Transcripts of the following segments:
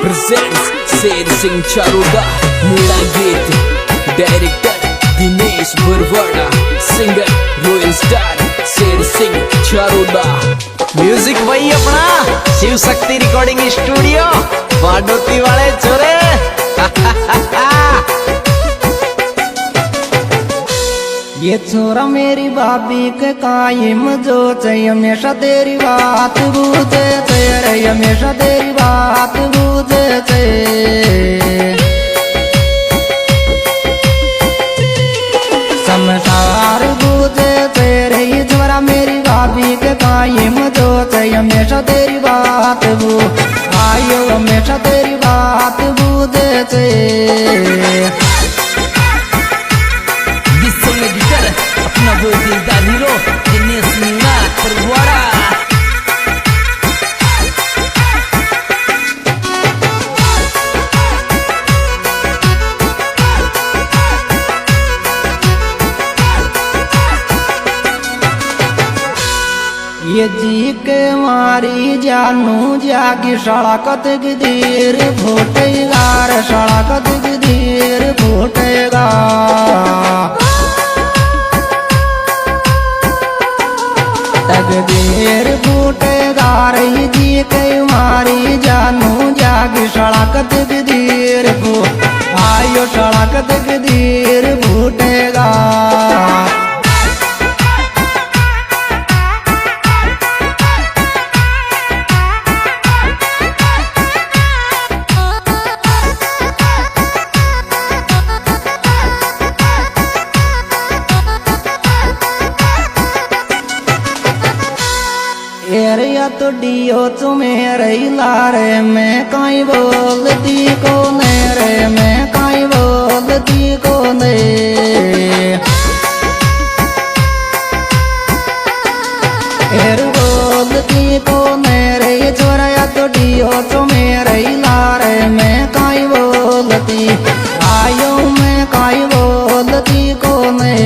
presents Sher Singh Charoda, Mula Git, Director Dinesh Barwada, Singer Royal Star Sher Singh Charoda। Music वही अपना Shiv Shakti recording studio बाडोती वाले छोरे। ये छोरा मेरी भाभी के कायम जो चाहिए हमेशा तेरी बात बूझे तेरे हमेशा तेरी बात बूझे संसार बूझे तेरे ही छोरा मेरी भाभी के कायम जो चाहिए हमेशा तेरी बात आयो हमेशा तेरी बात बूझे अपना वो दिलदार हीरो दिनेश मीणा परवाड़ा। ये जी के मारी जानू जागी सड़कत गिदीर फूटेगार सड़कत गिदीर फूटेगा तकदीर फूटेगा रही जी के मारी जानू जागी सड़कत गिदीर आयो सड़कत गिदीर फूटेगा। एरिया तो डियो तुम्हेरे लारे में काई बोलती को नेरे में काई बोलती को ने एर बोलती को नेरे छोरा तो डियो तुम्हेरे लारे में काई बोलती आयो में काई बोलती को ने।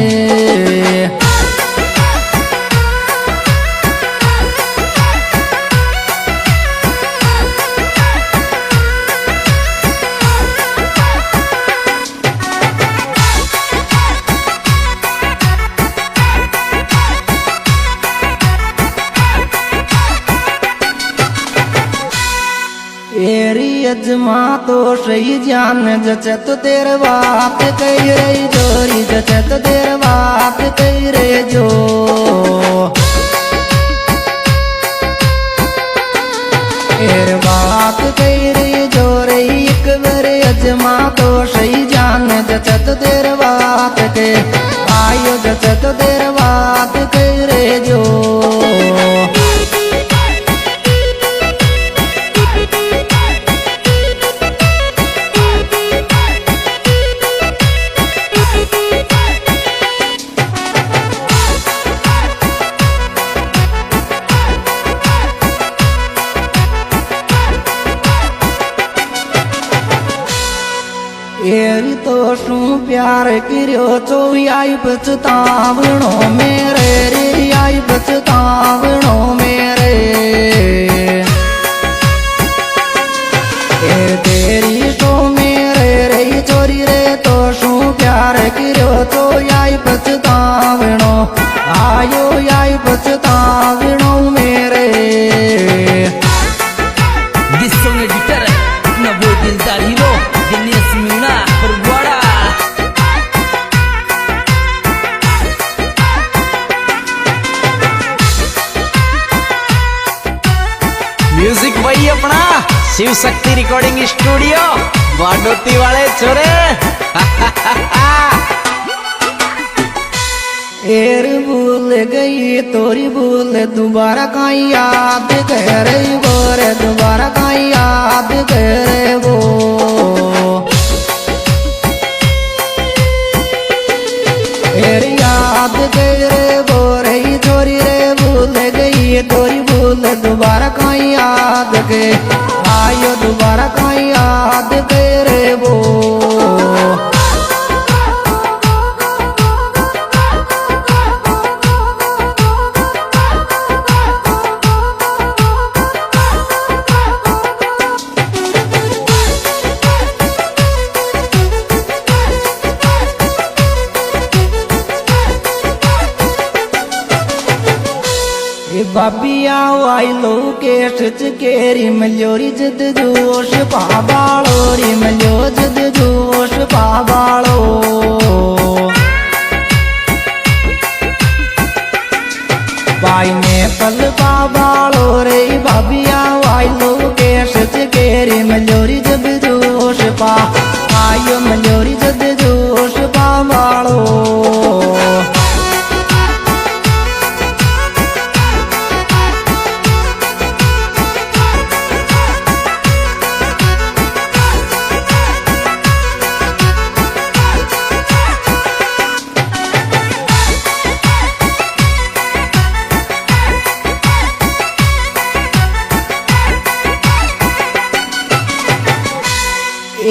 एरी अजमा तो सही जान जचे तो तेरे बात कही रही जोरी जचे तो तेरे बात कही रे जो तेरे बात कही रही जो रही एक बारे अजमा तो सही जान जचे तो तेरे बात के आयो जचे तो तेरे बात कही रे जो। एरी तो शू प्यार किरो चो आई पछतावणो मेरे रे आई पछतावणो मेरे ए तेरी शो मेरे रे चोरी रे तो शू प्यार किरो चो आई पछतावणो आयो आई पछतावणो मेरे। दिस सॉन्ग एडिटर अपना वो दिलदार हीरो दिनेश मीणा परवाड़ा। म्यूजिक वही अपना शिव शक्ति रिकॉर्डिंग स्टूडियो बाडोती वाले छोरे। एर भूल गई तोरी भूल दोबारा कहीं याद करे बोरे दोबारा कहीं याद करे वो एर याद करे बोरे छोरी रे भूल गई तोरी भूल दोबारा कहीं याद के आयो दोबारा कहीं याद करे वो। बाबिया वाइलो के सच केरी मल्योरी जद जोश पाबालोरी मल्यो जद जोश पाबालो बाई ने पल पाबालो रे बाबिया वाइलो के सच केरी मल्योरी जद जोश पा आयो मल्योरी जद जोश पाबालो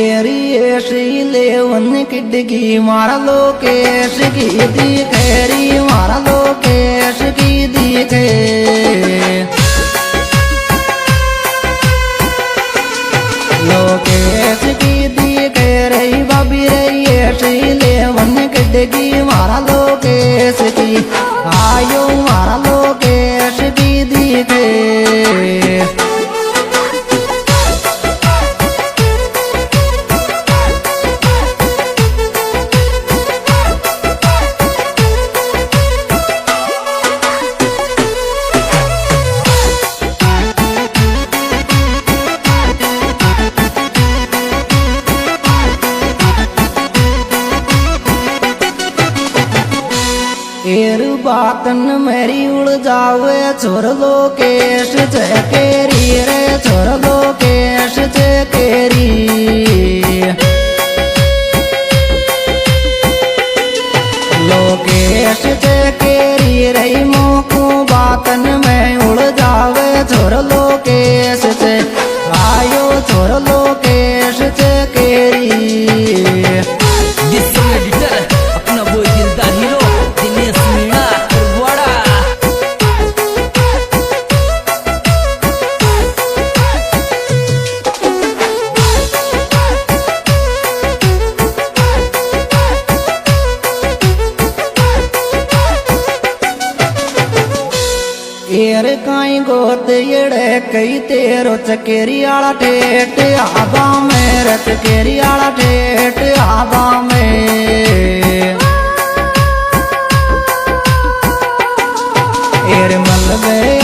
एरी ऐसी लेवन किडगी मारा लो केश की दिखेरी मारा लो केश की दिखे लोकेश की दिखे रही बाबी रही ऐसी लेवन किडगी मारा लो केश की आयो मारा लो केश की दिखे एर बातन मेरी उड़ जावे छोर लो केश केरी रे छोर लो केश केरी लोकेश केरी रही मोको बातन में उड़ जावे छोर लो केश आयो छोर लो केश केरी जिस समय एडिटर अपना वो दिलदार हीरो दिनेश मीणा बरवाड़ा। एर काई गोत येड़े कई तेरो चकेरी आला ठेठ आबा में चकेरी आला ठेठ आबा में एर मल गए